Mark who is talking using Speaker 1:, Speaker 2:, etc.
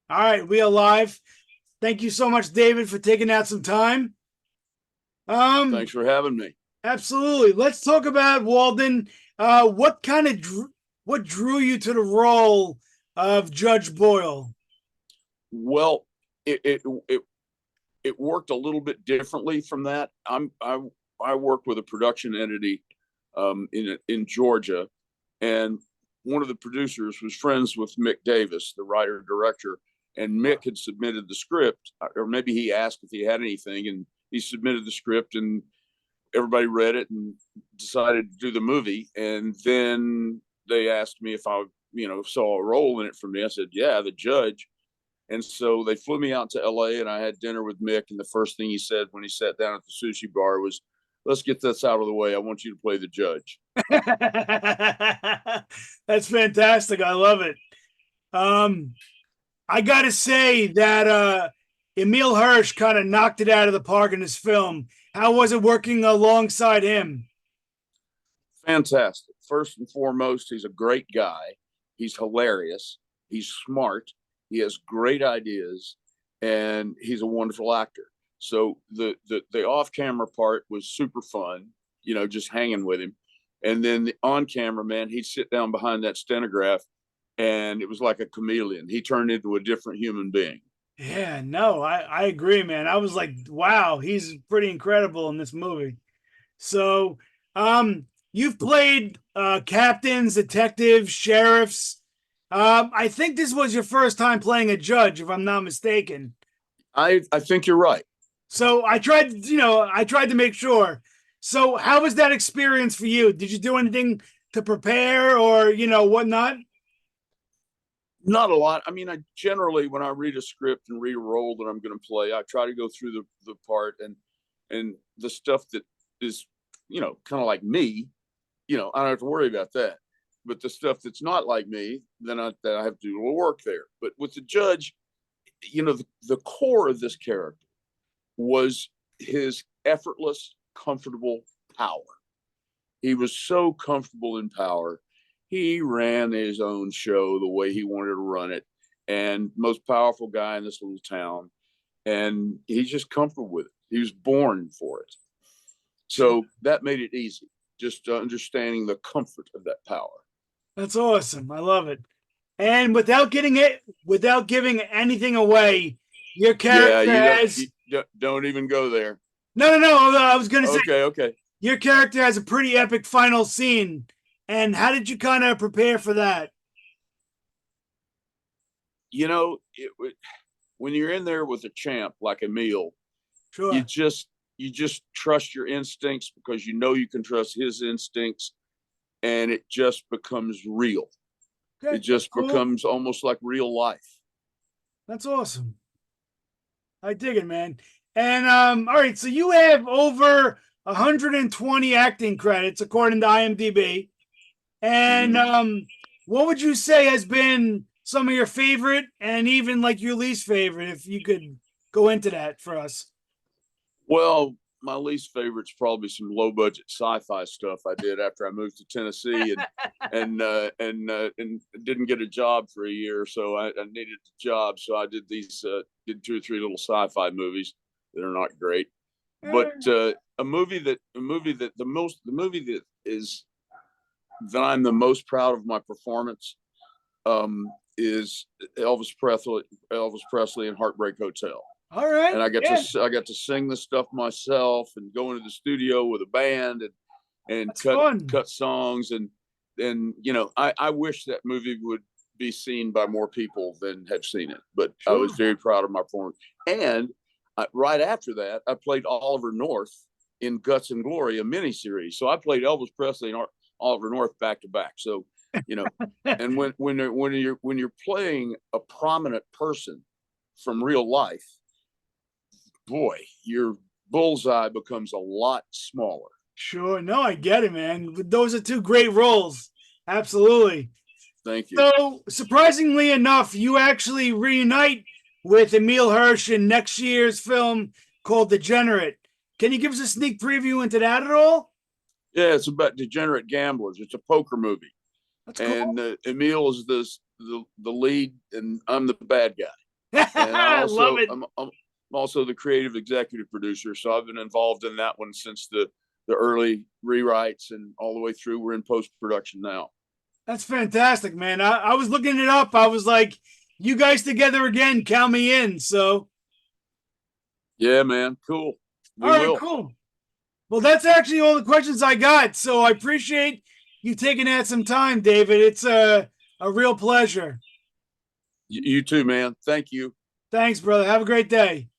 Speaker 1: All right, we are live. Thank you so much, David, for taking out some time. Um,
Speaker 2: Thanks for having me.
Speaker 1: Absolutely. Let's talk about Walden. What kind of what drew you to the role of Judge Boyle?
Speaker 2: Well, it it it, it worked a little bit differently from that. I work with a production entity in Georgia, and one of the producers was friends with Mick Davis, the writer director, and Mick had submitted the script, or maybe he asked if he had anything, and he submitted the script, and everybody read it and decided to do the movie. And then they asked me if I, saw a role in it for me. I said, yeah, the judge. And so they flew me out to LA and I had dinner with Mick. And the first thing he said when he sat down at the sushi bar was, let's get this out of the way. I want you to play the judge.
Speaker 1: That's fantastic. I love it. Um, I gotta say that Emile Hirsch kind of knocked it out of the park in this film. How was it working alongside him?
Speaker 2: Fantastic. First and foremost, he's a great guy. He's hilarious. He's smart. He has great ideas, and he's a wonderful actor. So the off camera part was super fun, just hanging with him. And then the on camera, man, he'd sit down behind that stenograph, and it was like a chameleon. He turned into a different human being.
Speaker 1: Yeah, no, I agree, man. I was like, wow, he's pretty incredible in this movie. So, you've played captains, detectives, sheriffs. I think this was your first time playing a judge, if I'm not mistaken.
Speaker 2: I think you're right.
Speaker 1: So I tried to make sure. So, how was that experience for you? Did you do anything to prepare, or whatnot?
Speaker 2: Not a lot. I mean, I generally, when I read a script and read a role that I'm going to play, I try to go through the part and the stuff that is, kind of like me, I don't have to worry about that. But the stuff that's not like me, then I have to do a little work there. But with the judge, the core of this character was his effortless, comfortable power. He was so comfortable in power. He ran his own show the way he wanted to run it, and most powerful guy in this little town. And he's just comfortable with it. He was born for it. So that made it easy, just understanding the comfort of that power.
Speaker 1: That's awesome. I love it. And without giving anything away, your
Speaker 2: Yeah,
Speaker 1: character has
Speaker 2: you don't even go there.
Speaker 1: no. I was gonna say
Speaker 2: Okay, okay.
Speaker 1: your character has a pretty epic final scene. And how did you kind of prepare for that?
Speaker 2: You know, when you're in there with a champ like Emile, you
Speaker 1: Sure.
Speaker 2: just you just trust your instincts because you can trust his instincts, and it just becomes real. It
Speaker 1: Okay, that's
Speaker 2: just
Speaker 1: cool.
Speaker 2: becomes almost like real life.
Speaker 1: That's awesome. I dig it, man. And all right, so you have over 120 acting credits according to IMDb. And
Speaker 2: Mm-hmm.
Speaker 1: what would you say has been some of your favorite and even like your least favorite, if you could go into that for us?
Speaker 2: Well, my least favorite's probably some low budget sci-fi stuff I did after I moved to Tennessee and didn't get a job for a year, so I needed a job, so I did two or three little sci-fi movies that are not great, but the movie that is that I'm the most proud of my performance is Elvis Presley and Heartbreak Hotel.
Speaker 1: All right.
Speaker 2: And
Speaker 1: Yeah,
Speaker 2: I got to sing the stuff myself and go into the studio with a band and
Speaker 1: that's fun.
Speaker 2: cut songs and I wish that movie would be seen by more people than have seen it, but I was
Speaker 1: Sure.
Speaker 2: very proud of my performance. And right after that, I played Oliver North in Guts and Glory, a miniseries. So I played Elvis Presley and Oliver North back to back. So you know, and when you're playing a prominent person from real life, boy, your bullseye becomes a lot smaller.
Speaker 1: Sure. No, I get it, man. Those are two great roles. Absolutely.
Speaker 2: Thank you.
Speaker 1: So, surprisingly enough, you actually reunite with Emile Hirsch in next year's film called Degenerate. Can you give us a sneak preview into that at all?
Speaker 2: Yeah, it's about degenerate gamblers. It's a poker movie,
Speaker 1: That's
Speaker 2: and
Speaker 1: cool.
Speaker 2: Emile is the lead, and I'm the bad guy. And I
Speaker 1: Love
Speaker 2: also
Speaker 1: it.
Speaker 2: I'm also the creative executive producer, so I've been involved in that one since the early rewrites and all the way through. We're in post production now.
Speaker 1: That's fantastic, man. I was looking it up. I was like, you guys together again, count me in. So,
Speaker 2: Yeah, man, cool.
Speaker 1: all
Speaker 2: We
Speaker 1: right,
Speaker 2: will.
Speaker 1: cool. Well, that's actually all the questions I got. So I appreciate you taking out some time, David. It's a real pleasure.
Speaker 2: You too, man. Thank you.
Speaker 1: Thanks, brother. Have a great day.